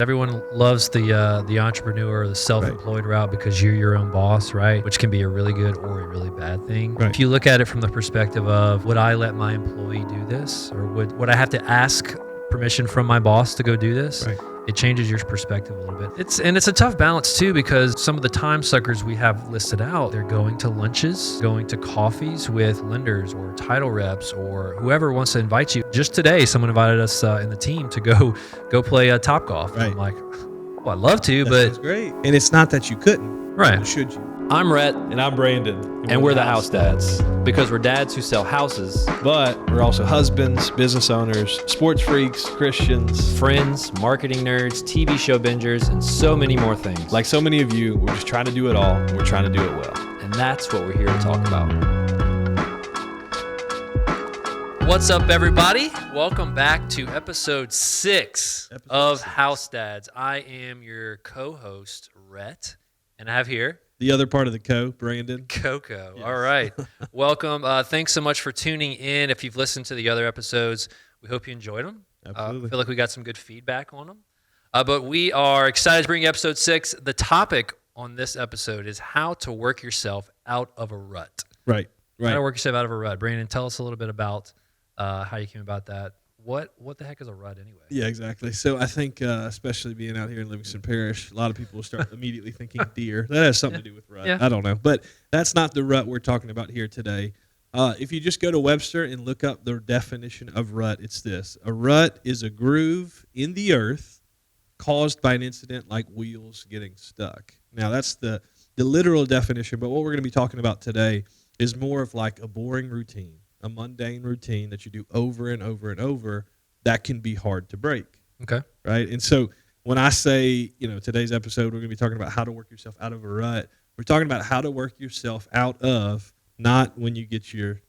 Everyone loves the entrepreneur or the self-employed route because you're your own boss, right? Which can be a really good or a really bad thing. Right. If you look at it from the perspective of, would I let my employee do this? Or would I have to ask permission from my boss to go do this? Right. It changes your perspective a little bit. It's a tough balance too, because some of the time suckers we have listed out, they're going to lunches, going to coffees with lenders or title reps or whoever wants to invite you. Just today, someone invited us in the team to go play Top Golf. Right. And I'm like, well, I'd love to, That but sounds great. And it's not that you couldn't. right. Should you? I'm Rhett, And I'm Brandon. and we're the house dads because we're dads who sell houses, But we're also husbands, business owners, sports freaks, Christians. friends, marketing nerds, TV show bingers, and so many more things. Like so many of you, we're just trying to do it all, and we're trying to do it well. And that's what we're here to talk about. What's up, everybody? Welcome back to episode 6 of House Dads. I am your co-host, Rhett, and I have here The other part of the Brandon. Coco. Yes. All right. Welcome. Thanks so much for tuning in. If you've listened to the other episodes, we hope you enjoyed them. Absolutely. I feel like we got some good feedback on them. But we are excited to bring you episode 6. The topic on this episode is how to work yourself out of a rut. Right. How to work yourself out of a rut. Brandon, tell us a little bit about how you came about that. What the heck is a rut anyway? Yeah, exactly. So I think, especially being out here in Livingston Parish, a lot of people will start immediately thinking deer. That has something to do with rut. Yeah. I don't know. But that's not the rut we're talking about here today. If you just go to Webster and look up the definition of rut, it's this. A rut is a groove in the earth caused by an incident like wheels getting stuck. Now, that's the literal definition, but what we're going to be talking about today is more of like a boring routine, a mundane routine that you do over and over and over that can be hard to break. Okay. Right? And so when I say, today's episode, we're going to be talking about how to work yourself out of a rut, we're talking about how to work yourself out of, not when you get your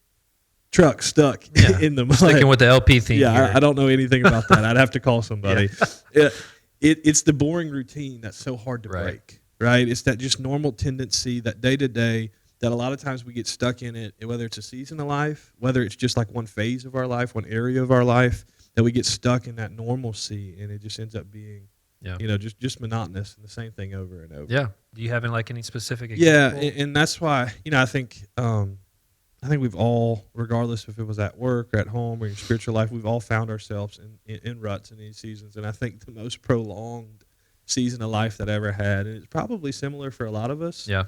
truck stuck in the mud. Sticking with the LP theme. Yeah, here. I don't know anything about that. I'd have to call somebody. It's the boring routine that's so hard to break, right? It's that just normal tendency, that day-to-day, that a lot of times we get stuck in it, whether it's a season of life, whether it's just like one phase of our life, one area of our life, that we get stuck in that normalcy, and it just ends up being, just monotonous and the same thing over and over. Yeah. Do you have any specific Yeah, example? and that's why, I think we've all, regardless if it was at work or at home or in your spiritual life, we've all found ourselves in ruts in these seasons. And I think the most prolonged season of life that I ever had, and it's probably similar for a lot of us. Yeah.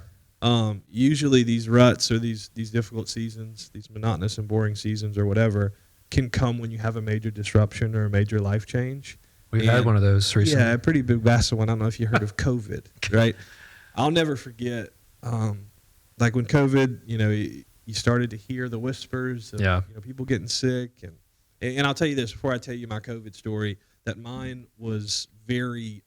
Usually these ruts or these difficult seasons, these monotonous and boring seasons or whatever, can come when you have a major disruption or a major life change. We've had one of those recently. Yeah, a pretty big massive one. I don't know if you heard of COVID, right? I'll never forget, like when COVID, you started to hear the whispers of people getting sick. And I'll tell you this, before I tell you my COVID story, that mine was very,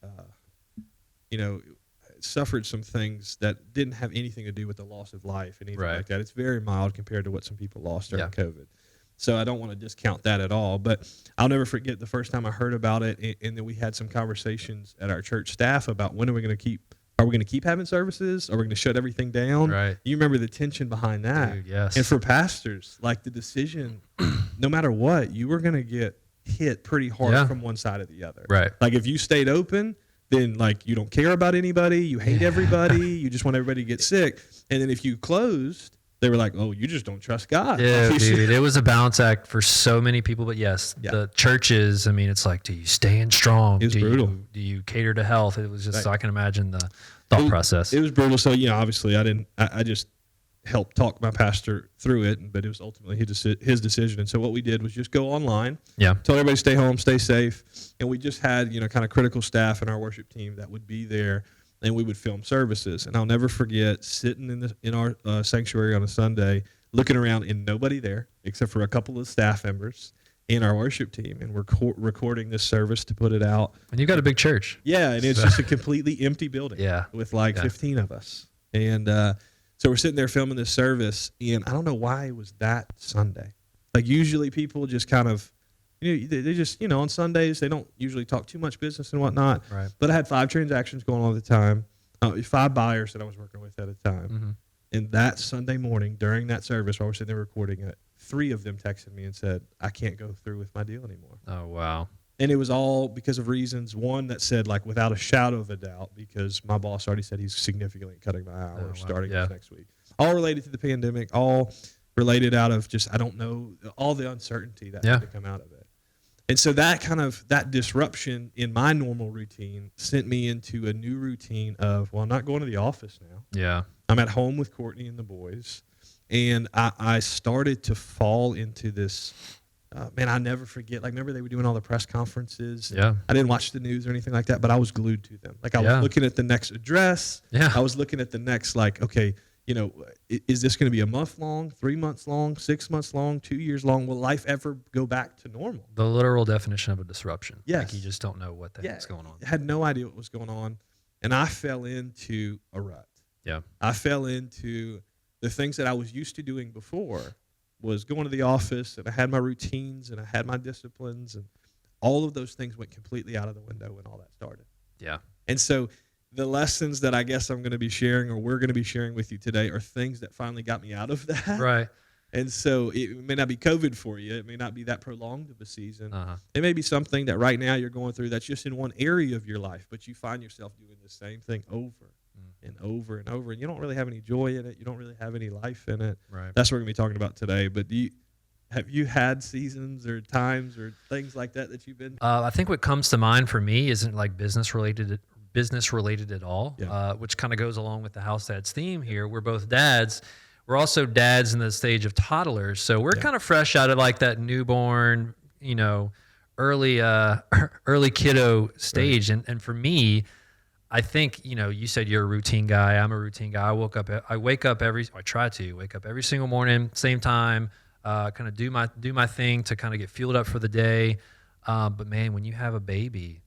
suffered some things that didn't have anything to do with the loss of life and anything like that. It's very mild compared to what some people lost during COVID. So I don't want to discount that at all. But I'll never forget the first time I heard about it, and then we had some conversations at our church staff about when are we going to keep having services? Are we going to shut everything down? Right. You remember the tension behind that. Dude, yes. And for pastors, like the decision, no matter what, you were going to get hit pretty hard from one side or the other. Right. Like if you stayed open, then like you don't care about anybody, you hate everybody, you just want everybody to get sick. And then if you closed, they were like, oh, you just don't trust God. Yeah, dude, it was a balance act for so many people. But yes, the churches, it's like, do you stand strong? It was brutal. Do you cater to health? It was just, so I can imagine the thought process. It was brutal. So, obviously I just helped talk my pastor through it, but it was ultimately his decision. And so what we did was just go online. Yeah. Tell everybody to stay home, stay safe. And we just had, kind of critical staff in our worship team that would be there, and we would film services. And I'll never forget sitting in our sanctuary on a Sunday, looking around and nobody there except for a couple of staff members in our worship team, and we're recording this service to put it out. And you've got a big church. Yeah, and it's just a completely empty building with like 15 of us. And so we're sitting there filming this service, and I don't know why it was that Sunday. Like usually people just kind of, they just, on Sundays, they don't usually talk too much business and whatnot. Right. But I had 5 transactions going on at the time, 5 buyers that I was working with at a time. Mm-hmm. And that Sunday morning, during that service, while we're sitting there recording it, 3 of them texted me and said, I can't go through with my deal anymore. Oh, wow. And it was all because of reasons. One that said, like, without a shadow of a doubt, because my boss already said he's significantly cutting my hours wow. starting Yeah. this next week. All related to the pandemic, all related out of just, I don't know, all the uncertainty that had to come out of it. And so that disruption in my normal routine sent me into a new routine of, well, I'm not going to the office now. Yeah. I'm at home with Courtney and the boys. And I started to fall into this, man, I never forget. Like, remember they were doing all the press conferences? Yeah. I didn't watch the news or anything like that, but I was glued to them. Like, I was looking at the next address. Yeah. I was looking at the next, like, okay, is this going to be a month long, 3 months long, 6 months long, 2 years long? Will life ever go back to normal? The literal definition of a disruption. Yes. Like, you just don't know what the heck's going on. I had no idea what was going on. And I fell into a rut. Yeah. I fell into the things that I was used to doing before, was going to the office, and I had my routines and I had my disciplines, and all of those things went completely out of the window when all that started. Yeah. And so the lessons that I guess I'm going to be sharing, or we're going to be sharing with you today, are things that finally got me out of that. Right. And so it may not be COVID for you. It may not be that prolonged of a season. Uh-huh. It may be something that right now you're going through that's just in one area of your life, but you find yourself doing the same thing over and over and over, and you don't really have any joy in it. You don't really have any life in it. Right. That's what we're going to be talking about today. But have you had seasons or times or things like that you've been? I think what comes to mind for me isn't like business related at all, which kind of goes along with the house dads theme here. We're both dads. We're also dads in the stage of toddlers, so we're kind of fresh out of like that newborn, early kiddo stage. Right. And for me, I think, you said you're a routine guy. I'm a routine guy. I try to wake up every single morning, same time, kind of do my thing to kind of get fueled up for the day. But man, when you have a baby,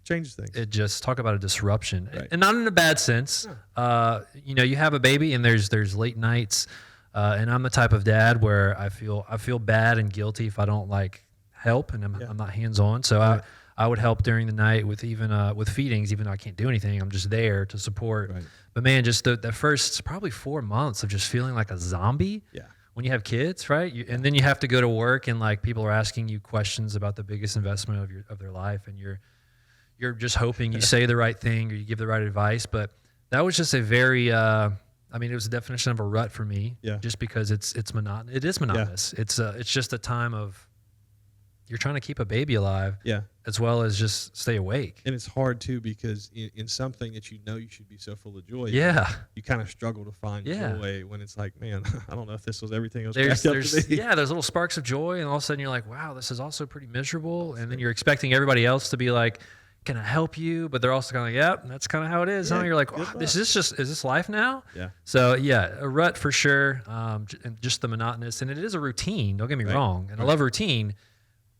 Changes things. it just, talk about a disruption, Right. and not in a bad sense. You have a baby and there's late nights, and I'm the type of dad where I feel bad and guilty if I don't like help, and I'm not hands on. So Right. I would help during the night with with feedings, even though I can't do anything. I'm just there to support. Right. But man, just the first probably 4 months of just feeling like a zombie. Yeah. When you have kids, right? And then you have to go to work, and like people are asking you questions about the biggest investment of their life, and you're just hoping you say the right thing or you give the right advice. But that was just a very, it was a definition of a rut for me. Yeah. Just because it's monotonous. It is monotonous. Yeah. It's just a time of, you're trying to keep a baby alive. Yeah. As well as just stay awake. And it's hard too, because in something that you should be so full of joy. Yeah. You kind of struggle to find joy when it's like, man, I don't know if this was everything else. There's to be. there's little sparks of joy, and all of a sudden you're like, wow, this is also pretty miserable. And then you're expecting everybody else to be like, can I help you? But they're also kind of like, yep, that's kind of how it is. Yeah, Huh? You're like, good is this life now? Yeah. So yeah, a rut for sure. And just the monotonous, and it is a routine. Don't get me wrong. And I love routine,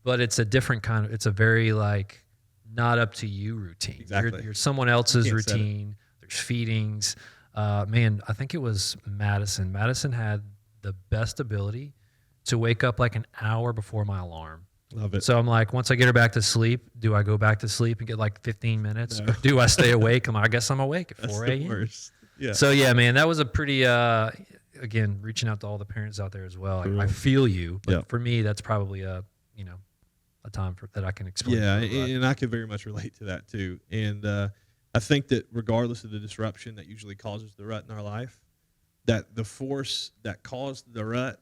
but it's a different kind of. It's a very like not up to you routine. Exactly. You're someone else's You can't set it. routine. There's feedings. Man, I think it was Madison. Madison had the best ability to wake up like an hour before my alarm. Love it. So I'm like, once I get her back to sleep, do I go back to sleep and get like 15 minutes? No. Or do I stay awake? I guess I'm awake at That's 4 the a.m. worst. Yeah. So yeah, man, that was a pretty, again, reaching out to all the parents out there as well. I feel you, but for me, that's probably a time that I can explain. Yeah, and I can very much relate to that too. And I think that regardless of the disruption that usually causes the rut in our life, that the force that caused the rut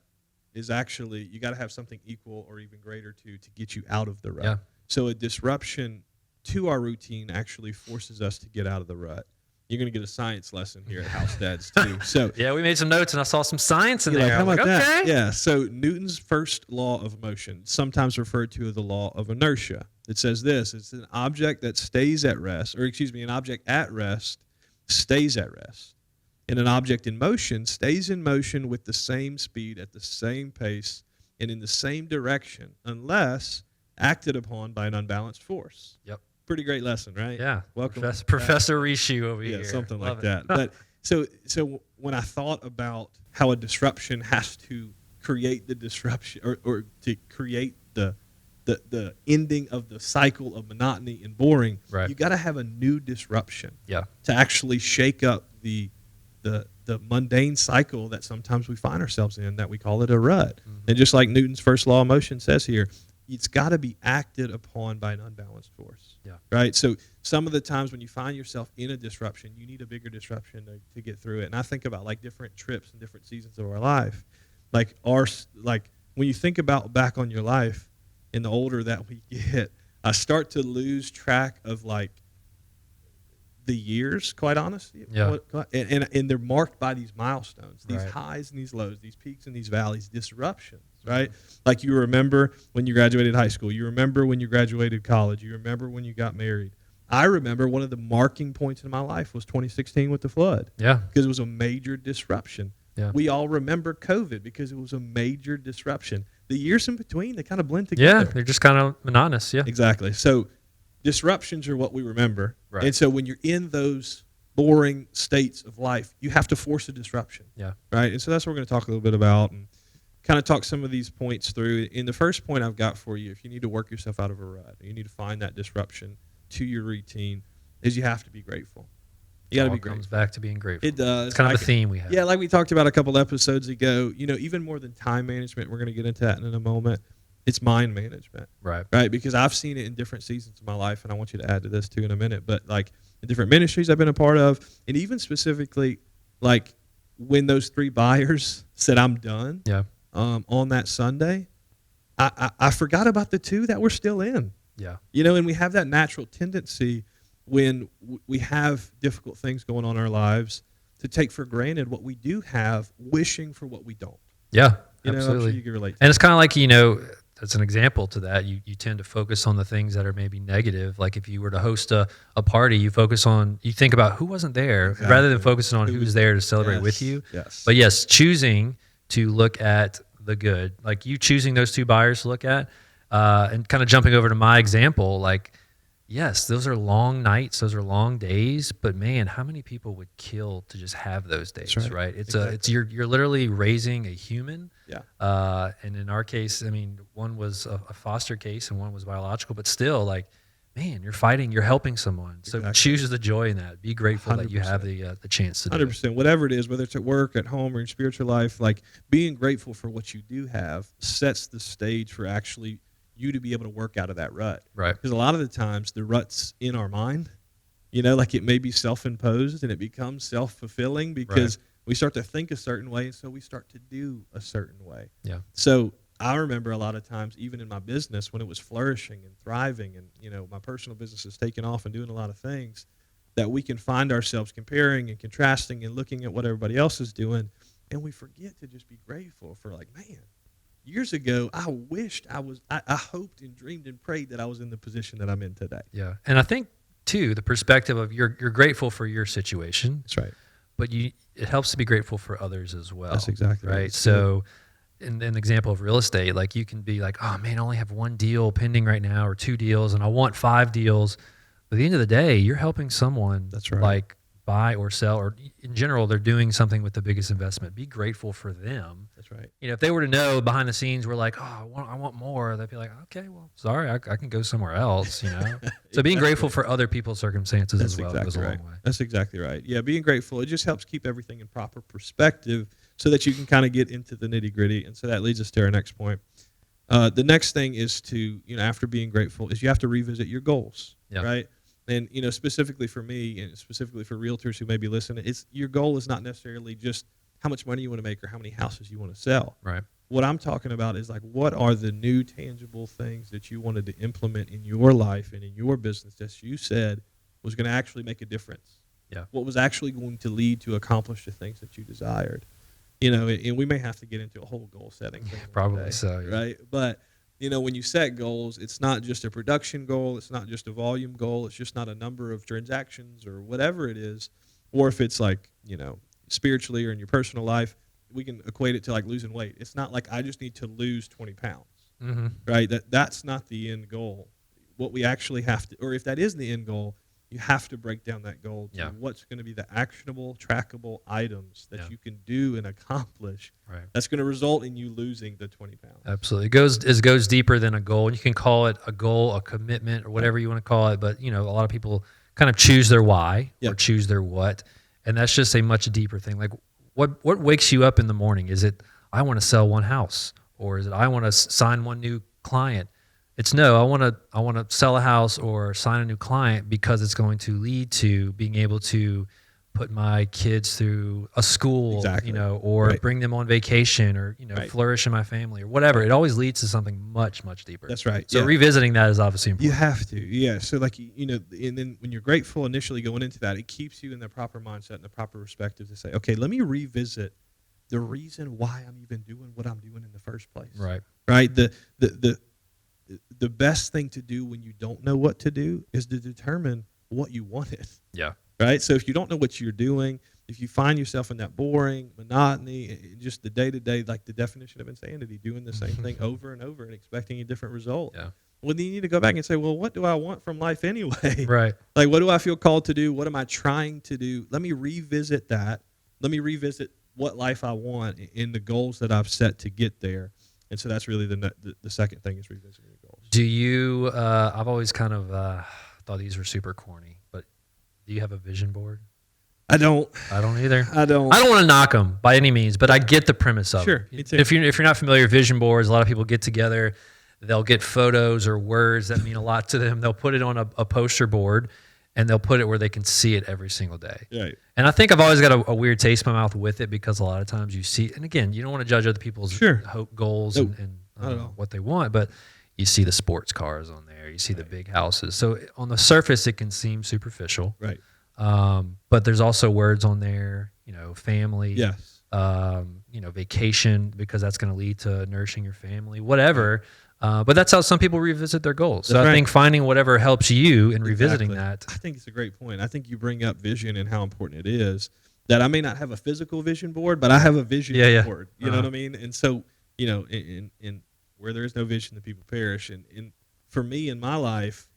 is actually, you got to have something equal or even greater to get you out of the rut. Yeah. So a disruption to our routine actually forces us to get out of the rut. You're going to get a science lesson here at House Dads too. So yeah, we made some notes and I saw some science in you're there. like, how about that? Okay. Yeah. So Newton's first law of motion, sometimes referred to as the law of inertia. It says this: it's an object that stays at rest, an object at rest stays at rest. And an object in motion stays in motion with the same speed, at the same pace, and in the same direction, unless acted upon by an unbalanced force. Yep. Pretty great lesson, right? Yeah. Welcome, Professor Rishu over here. Yeah, something Love like it. that. But so when I thought about how a disruption has to create the disruption, or to create the ending of the cycle of monotony and boring, Right. you got to have a new disruption Yeah. to actually shake up the mundane cycle that sometimes we find ourselves in, that we call it a rut. Mm-hmm. And just like Newton's first law of motion says here, it's got to be acted upon by an unbalanced force. Yeah. Right. So some of the times when you find yourself in a disruption, you need a bigger disruption to get through it. And I think about like different trips and different seasons of our life, like when you think about back on your life, and the older that we get, I start to lose track of like the years, quite honestly. Yeah. And they're marked by these milestones, these Right. highs and these lows, these peaks and these valleys, disruptions, right? Like you remember when you graduated high school. You remember when you graduated college. You remember when you got married. I remember one of the marking points in my life was 2016 with the flood. Yeah. Because it was a major disruption. Yeah. We all remember COVID because it was a major disruption. The years in between, they kind of blend together. Yeah. They're just kind of monotonous. Yeah. Exactly. So disruptions are what we remember. Right. And so when you're in those boring states of life, you have to force a disruption. Yeah. Right. And so that's what we're going to talk a little bit about and kind of talk some of these points through. In the first point I've got for you, if you need to work yourself out of a rut, you need to find that disruption to your routine, is you have to be grateful. You got to be It comes grateful. back to being grateful. It does. It's kind of Like- a theme we have. Yeah, like we talked about a couple episodes ago, even more than time management, we're going to get into that in a moment, it's mind management, Right. right? Because I've seen it in different seasons of my life, and I want you to add to this too in a minute, but like in different ministries I've been a part of, and even specifically like when those 3 buyers said, I'm done, Yeah. on that Sunday, I forgot about the 2 that were still in, Yeah. and we have that natural tendency when we have difficult things going on in our lives to take for granted what we do have, wishing for what we don't. Yeah. I'm Absolutely. sure you can relate to And it's kind of like, that's an example to that. You tend to focus on the things that are maybe negative. Like if you were to host a party, you think about who wasn't there rather than Exactly. focusing on Who who's was- there to celebrate Yes, with you. Yes. But yes, choosing to look at the good, like you choosing those 2 buyers to look at, and kind of jumping over to my example, like, yes, those are long nights, those are long days, but man, how many people would kill to just have those days, That's right? right. It's Exactly. you're literally raising a human. Yeah. And in our case, I mean, one was a foster case and one was biological, but still, like, man, you're helping someone. So Exactly. choose the joy in that. Be grateful that you have 100%. the chance to do it. 100%. Whatever it is, whether it's at work, at home, or in spiritual life, like being grateful for what you do have sets the stage for actually you to be able to work out of that rut. Right. Because a lot of the times the rut's in our mind, like it may be self-imposed and it becomes self-fulfilling because we start to think a certain way, and so we start to do a certain way. Yeah. So I remember a lot of times, even in my business, when it was flourishing and thriving and, my personal business is taking off and doing a lot of things, that we can find ourselves comparing and contrasting and looking at what everybody else is doing, and we forget to just be grateful for like, man, years ago, I wished I hoped and dreamed and prayed that I was in the position that I'm in today. Yeah. And I think, too, the perspective of you're grateful for your situation, That's right. but it helps to be grateful for others as well. That's exactly right. right. So in an example of real estate, like you can be like, oh man, I only have 1 deal pending right now or 2 deals and I want 5 deals. But at the end of the day, you're helping someone That's right. like buy or sell, or in general, they're doing something with the biggest investment. Be grateful for them. That's right. If they were to know behind the scenes, we're like, oh, I want more. They'd be like, okay, well, sorry, I can go somewhere else, So being grateful for other people's circumstances That's as well exactly goes a right. long way. That's exactly right. Yeah, being grateful, it just helps keep everything in proper perspective so that you can kind of get into the nitty gritty. And so that leads us to our next point. The next thing is to, after being grateful, is you have to revisit your goals, Yeah. right? And, specifically for me and specifically for realtors who may be listening, your goal is not necessarily just how much money you want to make or how many houses you want to sell. Right. What I'm talking about is like, what are the new tangible things that you wanted to implement in your life and in your business that you said was going to actually make a difference? Yeah. What was actually going to lead to accomplish the things that you desired? And we may have to get into a whole goal setting thing one Probably day, so, yeah. right? But when you set goals, it's not just a production goal, it's not just a volume goal, it's just not a number of transactions or whatever it is, or if it's like spiritually or in your personal life, we can equate it to like losing weight. It's not like I just need to lose 20 pounds, Mm-hmm. right? That's not the end goal. What we actually have to, or if that is the end goal, you have to break down that goal to Yeah. what's going to be the actionable, trackable items that Yeah. you can do and accomplish. Right. That's going to result in you losing the 20 pounds. Absolutely. It goes deeper than a goal. And you can call it a goal, a commitment, or whatever you want to call it. But, a lot of people kind of choose their why or Yep. choose their what. And that's just a much deeper thing. Like what wakes you up in the morning? Is it, I want to sell 1 house? Or is it, I want to sign 1 new client? It's no, I want to sell a house or sign a new client because it's going to lead to being able to put my kids through a school, Exactly. or Right. bring them on vacation, or Right. flourish in my family or whatever. It always leads to something much, much deeper. That's right. So Yeah. revisiting that is obviously You important. have to, yeah. So like and then when you're grateful initially going into that, it keeps you in the proper mindset and the proper perspective to say, okay, let me revisit the reason why I'm even doing what I'm doing in the first place. Right. Right. The best thing to do when you don't know what to do is to determine what you wanted. Yeah. Right. So if you don't know what you're doing, if you find yourself in that boring monotony, just the day to day, like the definition of insanity, doing the same thing over and over and expecting a different result. Yeah. Well, then you need to go back and say, well, what do I want from life anyway? Right. Like, what do I feel called to do? What am I trying to do? Let me revisit that. Let me revisit what life I want and the goals that I've set to get there. And so that's really the second thing is revisiting your goals. Do you, I've always kind of thought these were super corny, but do you have a vision board? I don't. I don't either. I don't. I don't want to knock them by any means, but I get the premise of Sure, it. me too. If you're not familiar with vision boards, a lot of people get together, they'll get photos or words that mean a lot to them. They'll put it on a poster board, and they'll put it where they can see it every single day. Right. And I think I've always got a weird taste in my mouth with it because a lot of times you see, and again, you don't want to judge other people's Sure. hope, goals, Nope. and Not at all. what they want, but you see the sports cars on there, you see the big houses. So on the surface, it can seem superficial. Right. But there's also words on there, family, Yes. vacation, because that's going to lead to nourishing your family, whatever. But that's how some people revisit their goals. So That's I right. think finding whatever helps you in revisiting Exactly. that. I think it's a great point. I think you bring up vision and how important it is. That I may not have a physical vision board, but I have a vision Yeah. board. You know what I mean? And so, in where there is no vision, the people perish. And for me in my life,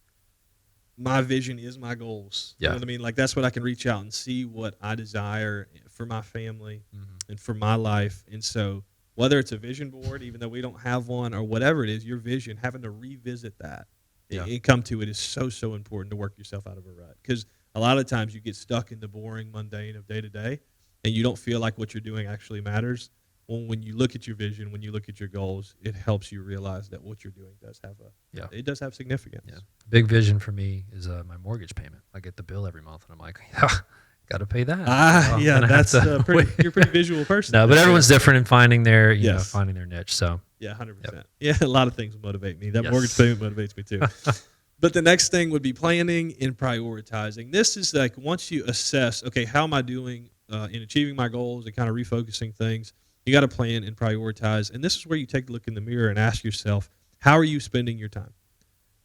my vision is my goals. Yeah. You know what I mean? Like that's what I can reach out and see what I desire for my family Mm-hmm. and for my life. And so whether it's a vision board, even though we don't have one, or whatever it is, your vision, having to revisit that Yeah. and come to it is so important to work yourself out of a rut. Because a lot of times you get stuck in the boring, mundane of day to day, and you don't feel like what you're doing actually matters. Well, when you look at your vision, when you look at your goals, it helps you realize that what you're doing does have significance. Yeah. Big vision for me is my mortgage payment. I get the bill every month, and I'm like, got to pay that. Yeah, And I have that's to you're a pretty visual person. No, but everyone's different in finding their, Yes. finding their niche. So Yeah, 100%. Yeah, a lot of things motivate me. That Yes. mortgage payment motivates me too. But the next thing would be planning and prioritizing. This is like once you assess, okay, how am I doing in achieving my goals and kind of refocusing things, you got to plan and prioritize. And this is where you take a look in the mirror and ask yourself, how are you spending your time?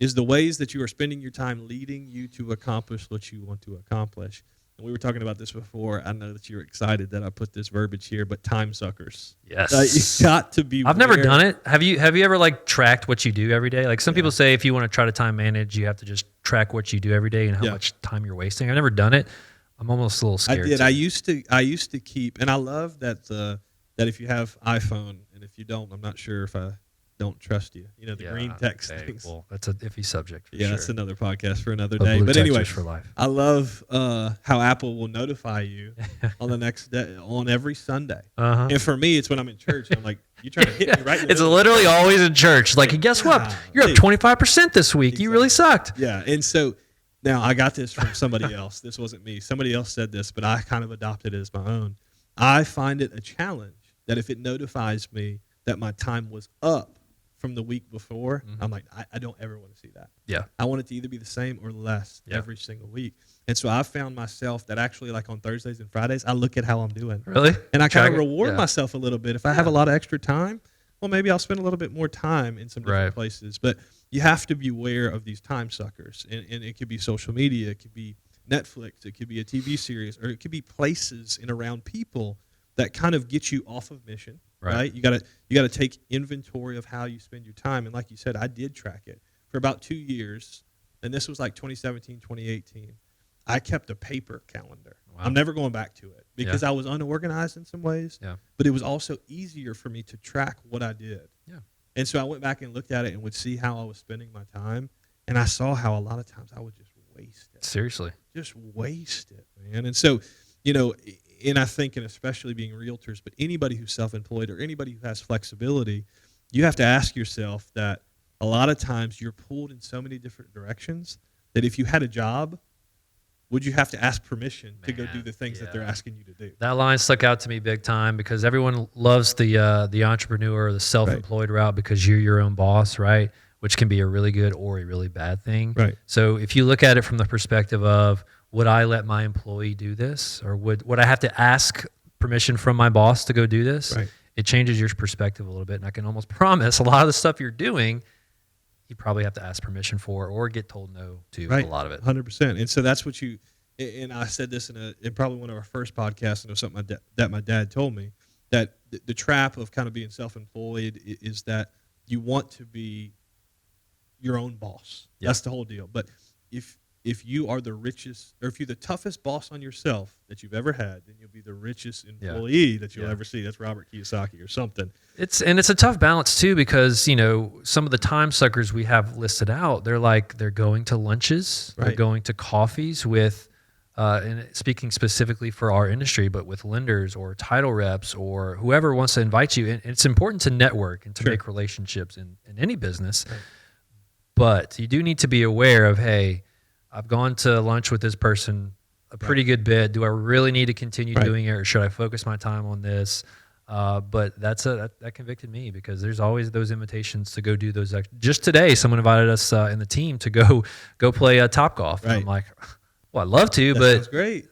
Is the ways that you are spending your time leading you to accomplish what you want to accomplish? And we were talking about this before. I know that you're excited that I put this verbiage here, but time suckers. yes, You got to be. I've never done it. Have you ever like tracked what you do every day? Like some people say, if you want to try to time manage, you have to just track what you do every day and how Yeah. much time you're wasting. I've never done it. I'm almost a little I scared. did. to- I used to keep, and I love that that if you have iPhone, and if you don't, I'm not sure if I don't trust you. The green text okay, things. well, that's an iffy subject. For Yeah, sure. that's another podcast for another But day. blue But anyway, textures for life. I love how Apple will notify you on the next day, on every Sunday. Uh-huh. And for me, it's when I'm in church. I'm like, you trying to hit me right in the It's middle. literally always in church. Like, guess what? You're up Golly. 25% this week. You really sucked. Yeah, and so now I got this from somebody else. This wasn't me. Somebody else said this, but I kind of adopted it as my own. I find it a challenge that if it notifies me that my time was up from the week before, I'm like, I don't ever want to see that. Yeah. I want it to either be the same or less Yeah. every single week. And so I found myself that actually, like on Thursdays and Fridays, I look at how I'm doing. Really? And I kind Track of it? reward Yeah. myself a little bit. If I have a lot of extra time, well, maybe I'll spend a little bit more time in some different Right. places. But you have to be aware of these time suckers. And it could be social media, it could be Netflix, it could be a TV series, or it could be places and around people that kind of get you off of mission. Right? You gotta take inventory of how you spend your time. And like you said, I did track it for about 2 years. And this was like 2017, 2018. I kept a paper calendar. Wow. I'm never going back to it because I was unorganized in some ways. Yeah. But it was also easier for me to track what I did. Yeah. And so I went back and looked at it and would see how I was spending my time. And I saw how a lot of times I would just waste it. Seriously. Just waste it, man. And so, and I think, and especially being realtors, but anybody who's self-employed or anybody who has flexibility, you have to ask yourself that a lot of times you're pulled in so many different directions that if you had a job, would you have to ask permission to go do Man, the things that they're yeah. asking you to do? That line stuck out to me big time because everyone loves the entrepreneur or the self-employed route because you're your own boss, right? Which can be a really good or a really bad thing. Right. So if you look at it from the perspective of would I let my employee do this, or would I have to ask permission from my boss to go do this? Right. It changes your perspective a little bit, and I can almost promise a lot of the stuff you're doing, you probably have to ask permission for or get told no to Right. a lot of it. 100%. And so that's what you, and I said this in probably one of our first podcasts, and it was something that my dad told me, that the trap of kind of being self-employed is that you want to be your own boss. Yeah. That's the whole deal. But if you are the richest, or if you're the toughest boss on yourself that you've ever had, then you'll be the richest employee that you'll ever see. That's Robert Kiyosaki or something. It's a tough balance too because some of the time suckers we have listed out, they're going to lunches, they're Right. going to coffees with, and speaking specifically for our industry, but with lenders or title reps or whoever wants to invite you. And it's important to network and to Sure. make relationships in any business, but you do need to be aware of, hey, I've gone to lunch with this person a pretty good bit. Do I really need to continue doing it, or should I focus my time on this? But that convicted me because there's always those invitations to go do those. Just today, someone invited us in the team to go play Topgolf. And Right. I'm like, well, I'd love to, That but sounds great.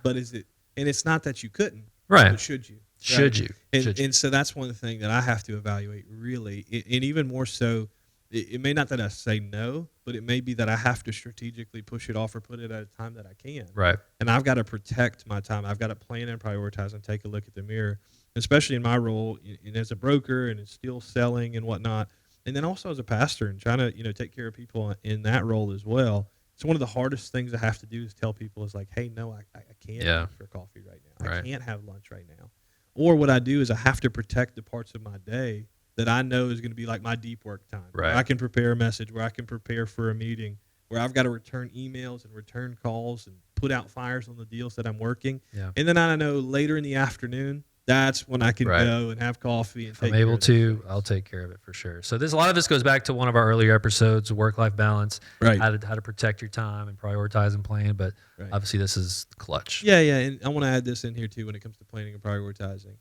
But is it? And it's not that you couldn't. Right. But should you? Should Right? you? And so that's one thing that I have to evaluate really, and even more so. It may not that I say no, but it may be that I have to strategically push it off or put it at a time that I can. Right. And I've got to protect my time. I've got to plan and prioritize and take a look at the mirror, especially in my role and as a broker and still selling and whatnot. And then also as a pastor and trying to, take care of people in that role as well. So one of the hardest things I have to do is tell people is like, hey, no, I can't meet for coffee right now. I can't have lunch right now. Or what I do is I have to protect the parts of my day that I know is going to be like my deep work time. Right. Where I can prepare a message, where I can prepare for a meeting, where I've got to return emails and return calls and put out fires on the deals that I'm working. Yeah. And then I know later in the afternoon, that's when I can go and have coffee and take I'm care able of those to, things. I'll take care of it for sure. So a lot of this goes back to one of our earlier episodes, work-life balance, Right. how to protect your time and prioritize and plan. But Right. obviously this is clutch. Yeah, and I want to add this in here too when it comes to planning and prioritizing.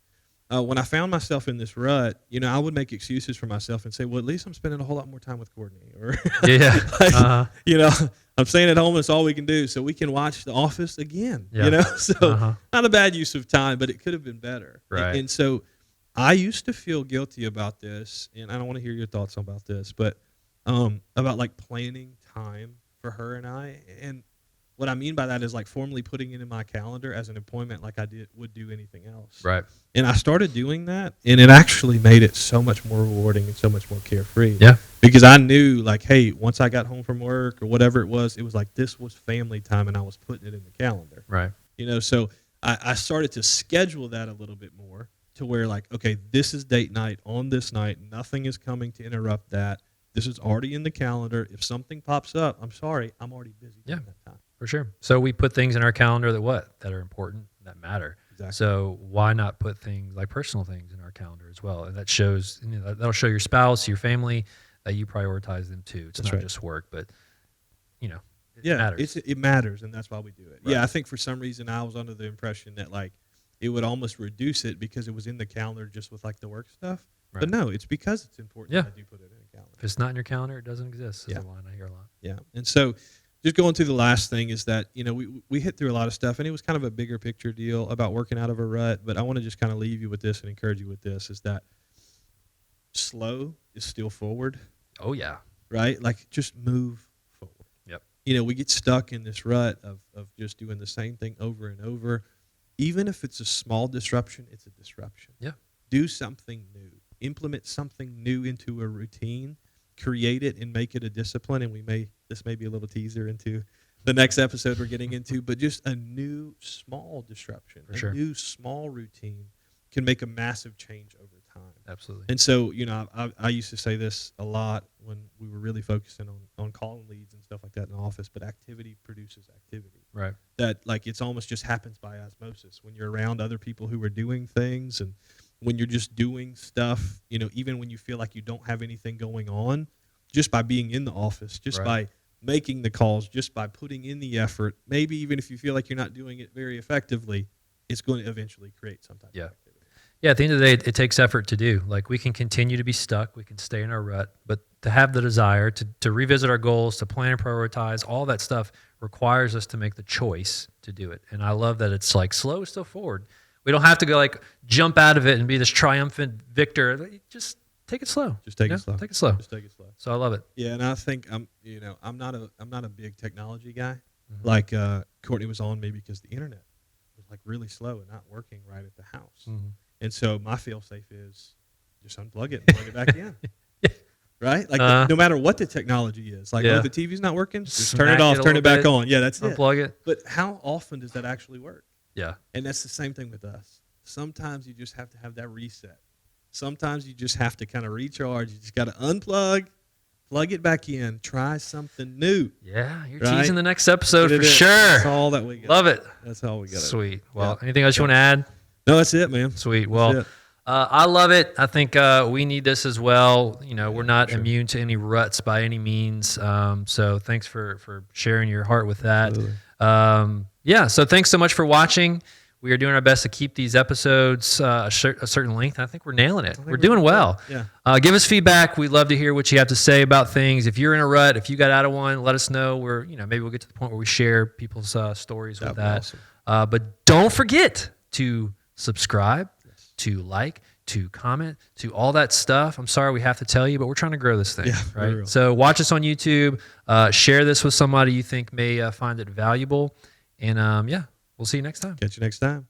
When I found myself in this rut, I would make excuses for myself and say, well, at least I'm spending a whole lot more time with Courtney. Or, I'm staying at home. It's all we can do. So we can watch The Office again, So not a bad use of time, but it could have been better. Right. And so I used to feel guilty about this, and I don't want to hear your thoughts about this, but about like planning time for her and I. And what I mean by that is like formally putting it in my calendar as an appointment like I would do anything else. Right. And I started doing that, and it actually made it so much more rewarding and so much more carefree. Yeah. Because I knew, like, hey, once I got home from work or whatever it was like this was family time, and I was putting it in the calendar. Right. So I started to schedule that a little bit more to where, like, okay, this is date night on this night. Nothing is coming to interrupt that. This is already in the calendar. If something pops up, I'm sorry, I'm already busy during that time. For sure. So we put things in our calendar that are important, that matter. Exactly. So why not put things like personal things in our calendar as well? And that shows, that'll show your spouse, your family, that you prioritize them too. It's not just work, but it matters. It matters, and that's why we do it. Right. Yeah, I think for some reason I was under the impression that like it would almost reduce it because it was in the calendar just with like the work stuff. Right. But no, it's because it's important that I do put it in a calendar. If it's not in your calendar, it doesn't exist. Is a line I hear a lot. Yeah, and so just going through the last thing is that we hit through a lot of stuff, and it was kind of a bigger picture deal about working out of a rut. But I want to just kind of leave you with this and encourage you with this: is that slow is still forward. Oh yeah. Right? Like just move forward. Yep. We get stuck in this rut of just doing the same thing over and over. Even if it's a small disruption, it's a disruption. Yeah. Do something new. Implement something new into a routine. Create it and make it a discipline. And this may be a little teaser into the next episode we're getting into, but just a new small disruption, new small routine can make a massive change over time. Absolutely. And so, I used to say this a lot when we were really focusing on calling leads and stuff like that in the office, but activity produces activity. Right. That like it's almost just happens by osmosis when you're around other people who are doing things and when you're just doing stuff, even when you feel like you don't have anything going on, just by being in the office, just by making the calls, just by putting in the effort, maybe even if you feel like you're not doing it very effectively, it's going to eventually create some type of activity. Yeah, at the end of the day, it takes effort to do. Like, we can continue to be stuck, we can stay in our rut, but to have the desire to revisit our goals, to plan and prioritize, all that stuff requires us to make the choice to do it. And I love that it's like slow is still forward. We don't have to go like jump out of it and be this triumphant victor. Just take it slow. Just take it slow. Take it slow. Just take it slow. So I love it. Yeah, and I think I'm not a big technology guy. Mm-hmm. Like Courtney was on me because the internet was like really slow and not working right at the house. Mm-hmm. And so my feel safe is just unplug it and plug it back in. Right? Like no matter what the technology is. Like, oh, the TV's not working, just turn it off, turn it back on. Yeah, that's it. Unplug it. But how often does that actually work? Yeah. And that's the same thing with us. Sometimes you just have to have that reset. Sometimes you just have to kind of recharge. You just got to unplug, plug it back in, try something new. Yeah, you're teasing the next episode for sure. That's all that we got. Love it. That's all we got. Sweet. Well, anything else you want to add? No, that's it, man. Sweet. Well, I love it. I think we need this as well. We're not immune to any ruts by any means. So thanks for sharing your heart with that. So thanks so much for watching. We are doing our best to keep these episodes a certain length. I think we're nailing it. We're doing well. Yeah. Give us feedback. We'd love to hear what you have to say about things. If you're in a rut, if you got out of one, let us know. Maybe we'll get to the point where we share people's stories with that. Awesome. But don't forget to subscribe, to like, to comment, to all that stuff. I'm sorry we have to tell you, but we're trying to grow this thing, right? So watch us on YouTube. Share this with somebody you think may find it valuable. And we'll see you next time. Catch you next time.